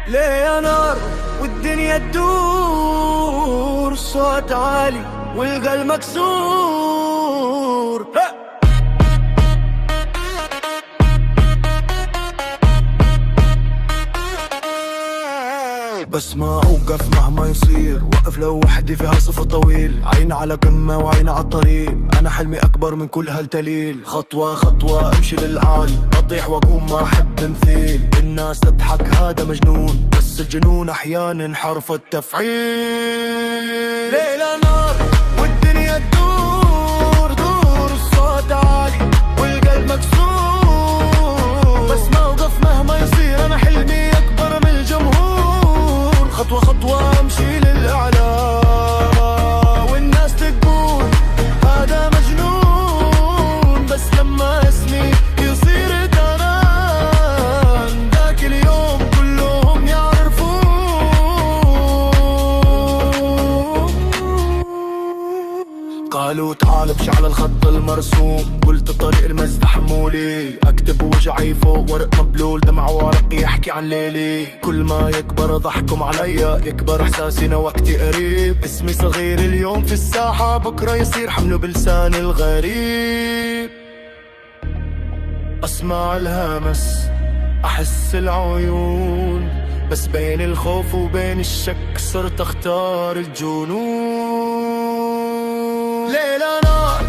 ليه يا نار والدنيا تدور، صوت عالي والقلب مكسور. بس ما اوقف مهما يصير، وقف لو وحدي فيها صف طويل، عين على قمة وعين على الطريق، انا حلمي اكبر من كل هالتليل. خطوة خطوة امشي للعالي، اطيح واقوم ما احب مثيل، الناس تضحك هذا مجنون، بس الجنون احيانا حرف التفعيل. ليلة نار والدنيا تدور دور، الصوت عالي والقلب مكسور، بس ما اوقف مهما يصير، انا حلمي اكبر من الجمهور. خطوة خطوة امشي للأعلى، والناس تقول هذا مجنون، بس لما اسمي يصير تران، ذاك اليوم كلهم يعرفون. قالوا تعال امشي على الخط المرسوم، قلت الطريق المزدحم مولي، اكتب وجعي فوق ورق مبلول، دمع ورقي يحكي عن ليلي. كل ما يكبر ضحكم عليا، يكبر احساسي وقتي قريب، اسمي صغير اليوم في الساحة، بكرة يصير حمله بلسان الغريب. اسمع الهمس احس العيون، بس بين الخوف وبين الشك صرت اختار الجنون. ليلة نار